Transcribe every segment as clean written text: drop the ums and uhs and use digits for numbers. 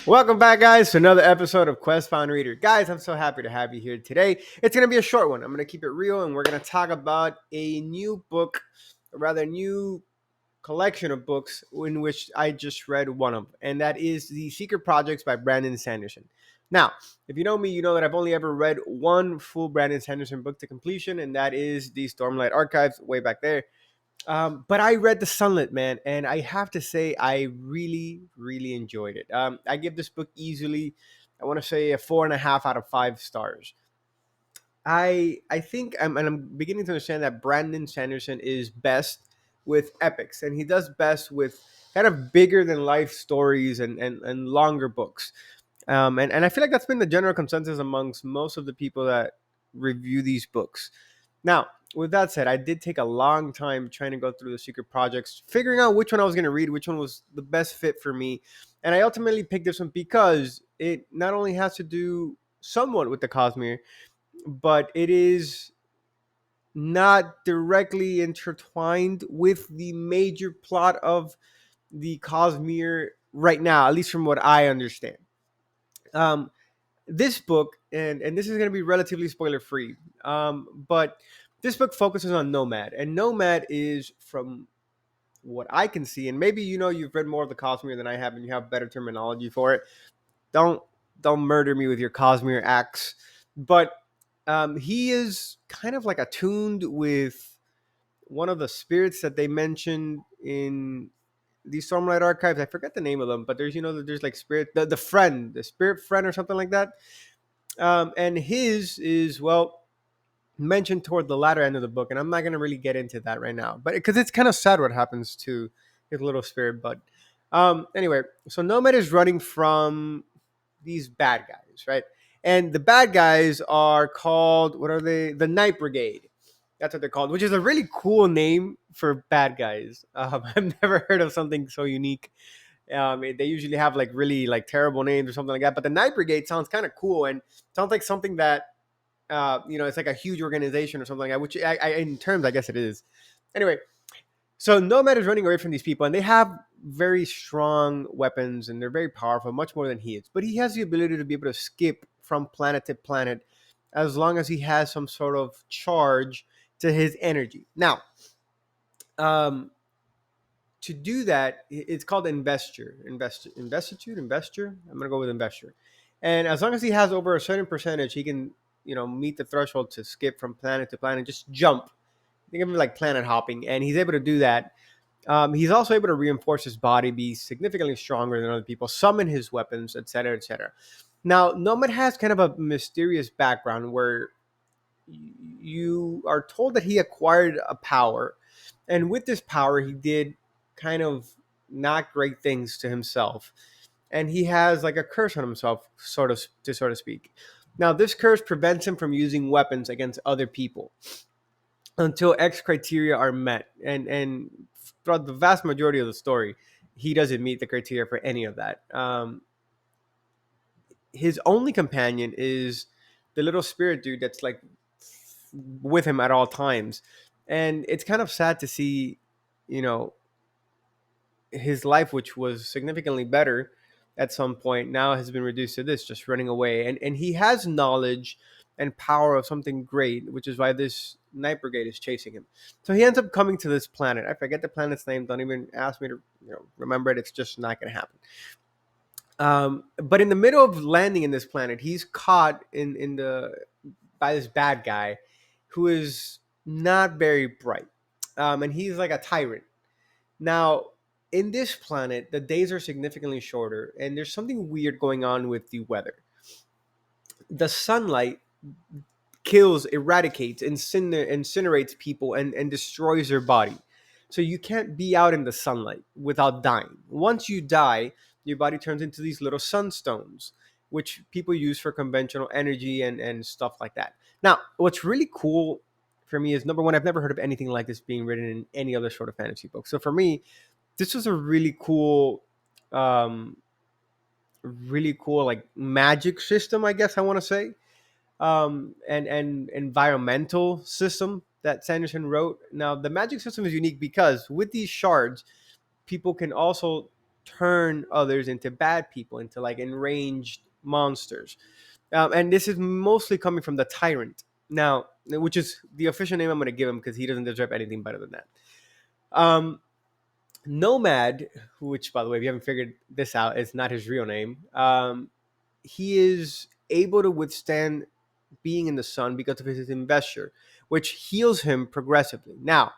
Welcome back, guys, to another episode of Quest Found Reader. Guys, I'm so happy to have you here today. It's going to be a short one. I'm going to keep it real, and we're going to talk about a new book, or rather, new collection of books in which I just read one of, and that is The Secret Projects by Brandon Sanderson. Now, if you know me, you know that I've only ever read one full Brandon Sanderson book to completion, and that is The Stormlight Archives, way back there. But I read the Sunlit, man, and I have to say I really, really enjoyed it. I give this book easily, I want to say a 4.5 out of 5 stars. I think I'm beginning to understand that Brandon Sanderson is best with epics, and he does best with kind of bigger than life stories and longer books. And I feel like that's been the general consensus amongst most of the people that review these books. Now, with that said, I did take a long time trying to go through the secret projects, figuring out which one I was going to read, which one was the best fit for me. And I ultimately picked this one because it not only has to do somewhat with the Cosmere, but it is not directly intertwined with the major plot of the Cosmere right now, at least from what I understand. Um, this book, and this is going to be relatively spoiler free, but this book focuses on Nomad, and Nomad is, from what I can see, and maybe you've read more of the Cosmere than I have, and you have better terminology for it. Don't don't murder me with your Cosmere acts, but he is kind of like attuned with one of the spirits that they mentioned in the Stormlight Archives. I forget the name of them, but there's like spirit, the spirit friend or something like that. And his is, well, mentioned toward the latter end of the book, and I'm not going to really get into that right now, but because it's kind of sad what happens to his little spirit bud. Anyway, so Nomad is running from these bad guys, right? And the bad guys are called, what are they? The Night Brigade. That's what they're called, which is a really cool name for bad guys. I've never heard of something so unique. They usually have like really like terrible names or something like that, but the Night Brigade sounds kind of cool and sounds like something that it's like a huge organization or something like that. Which in terms, I guess it is. Anyway, so Nomad is running away from these people, and they have very strong weapons, and they're very powerful, much more than he is. But he has the ability to be able to skip from planet to planet, as long as he has some sort of charge to his energy. Now, um, to do that, it's called investure. I'm gonna go with investure, and as long as he has over a certain percentage, he can meet the threshold to skip from planet to planet, just jump. Think of him like planet hopping, and he's able to do that. He's also able to reinforce his body, be significantly stronger than other people, summon his weapons, etc., etc. Now, Nomad has kind of a mysterious background where you are told that he acquired a power, and with this power, he did kind of not great things to himself, and he has like a curse on himself, so to speak. Now, this curse prevents him from using weapons against other people until X criteria are met, and throughout the vast majority of the story, he doesn't meet the criteria for any of that. His only companion is the little spirit dude that's like with him at all times, and it's kind of sad to see, you know, his life, which was significantly better at some point, now has been reduced to this, just running away. And he has knowledge and power of something great, which is why this Night Brigade is chasing him. So he ends up coming to this planet. I forget the planet's name. Don't even ask me to remember it. It's just not going to happen. But in the middle of landing in this planet, he's caught in the by this bad guy who is not very bright, and he's like a tyrant. Now, in this planet, the days are significantly shorter, and there's something weird going on with the weather. The sunlight kills, eradicates, incinerates people, and destroys their body. So you can't be out in the sunlight without dying. Once you die, your body turns into these little sunstones, which people use for conventional energy and stuff like that. Now, what's really cool for me is, number one, I've never heard of anything like this being written in any other sort of fantasy book. So for me, this was a um, really cool like magic system, I guess I want to say, and environmental system that Sanderson wrote. Now, the magic system is unique because with these shards, people can also turn others into bad people, into like enraged monsters. And this is mostly coming from the tyrant now, which is the official name I'm going to give him because he doesn't deserve anything better than that. Um, Nomad, which by the way, if you haven't figured this out, is not his real name. He is able to withstand being in the sun because of his investure, which heals him progressively. Now,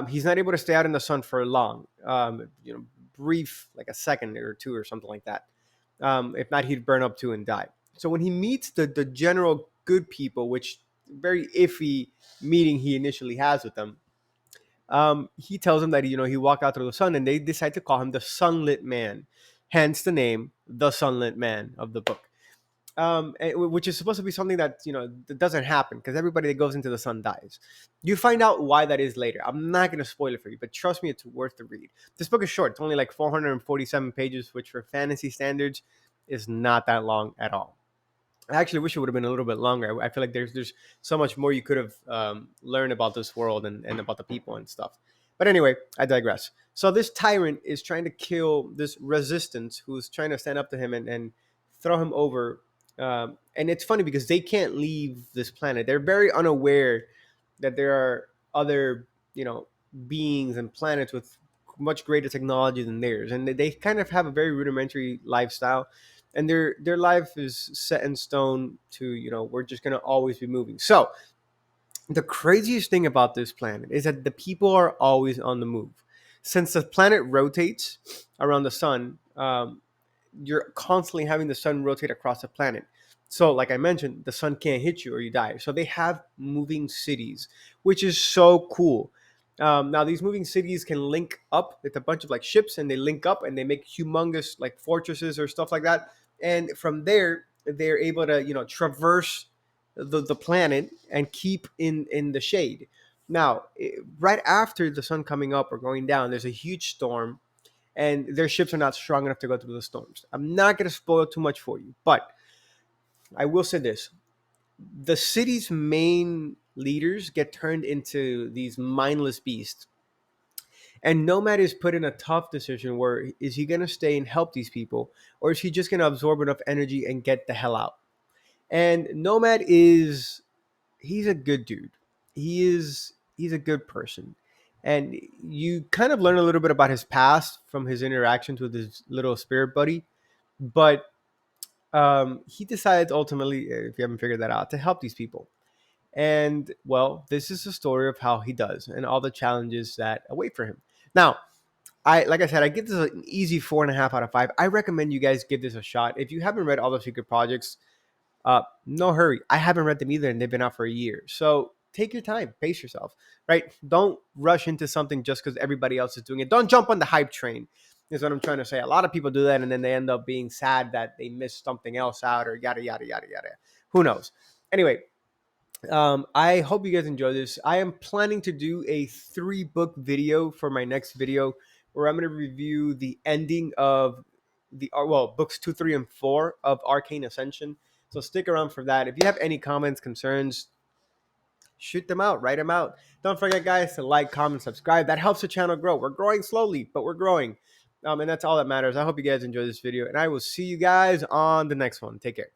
he's not able to stay out in the sun for long. Brief, like a second or two or something like that. If not, he'd burn up too and die. So when he meets the general good people, which very iffy meeting he initially has with them, he tells them that he walked out through the sun, and they decide to call him the Sunlit Man, hence the name, the Sunlit Man of the book. Which is supposed to be something that that doesn't happen because everybody that goes into the sun dies. You find out why that is later. I'm not going to spoil it for you, but trust me, it's worth the read. This book is short; it's only like 447 pages, which for fantasy standards is not that long at all. I actually wish it would have been a little bit longer. I feel like there's so much more you could have learned about this world and about the people and stuff. But anyway, I digress. So this tyrant is trying to kill this resistance who's trying to stand up to him and throw him over. And it's funny because they can't leave this planet. They're very unaware that there are other, beings and planets with much greater technology than theirs, and they kind of have a very rudimentary lifestyle, and their life is set in stone to we're just gonna always be moving. So the craziest thing about this planet is that the people are always on the move. Since the planet rotates around the sun, you're constantly having the sun rotate across the planet. So, like I mentioned, the sun can't hit you or you die. So they have moving cities, which is so cool. Now, these moving cities can link up with a bunch of like ships, and they link up and they make humongous like fortresses or stuff like that. And from there, they're able to traverse the planet and keep in the shade. Now, right after the sun coming up or going down, there's a huge storm, and their ships are not strong enough to go through the storms. I'm not going to spoil too much for you, but I will say this. The city's main leaders get turned into these mindless beasts. And Nomad is put in a tough decision where is he going to stay and help these people, or is he just going to absorb enough energy and get the hell out? And Nomad he's a good dude. He's a good person. And you kind of learn a little bit about his past from his interactions with his little spirit buddy. But he decides ultimately, if you haven't figured that out, to help these people. And well, this is the story of how he does and all the challenges that await for him. Now, like I said, I give this an easy 4.5 out of 5. I recommend you guys give this a shot. If you haven't read all the secret projects, no hurry. I haven't read them either, and they've been out for a year. So take your time, pace yourself, right? Don't rush into something just because everybody else is doing it. Don't jump on the hype train, is what I'm trying to say. A lot of people do that, and then they end up being sad that they missed something else out, or yada, yada, yada, yada. Who knows? Anyway, I hope you guys enjoy this. I am planning to do a 3-book video for my next video where I'm going to review the ending of books 2, 3, and 4 of Arcane Ascension. So stick around for that. If you have any comments, concerns, shoot them out, write them out. Don't forget, guys, to like, comment, subscribe. That helps the channel grow. We're growing slowly, but we're growing. And that's all that matters. I hope you guys enjoy this video, and I will see you guys on the next one. Take care.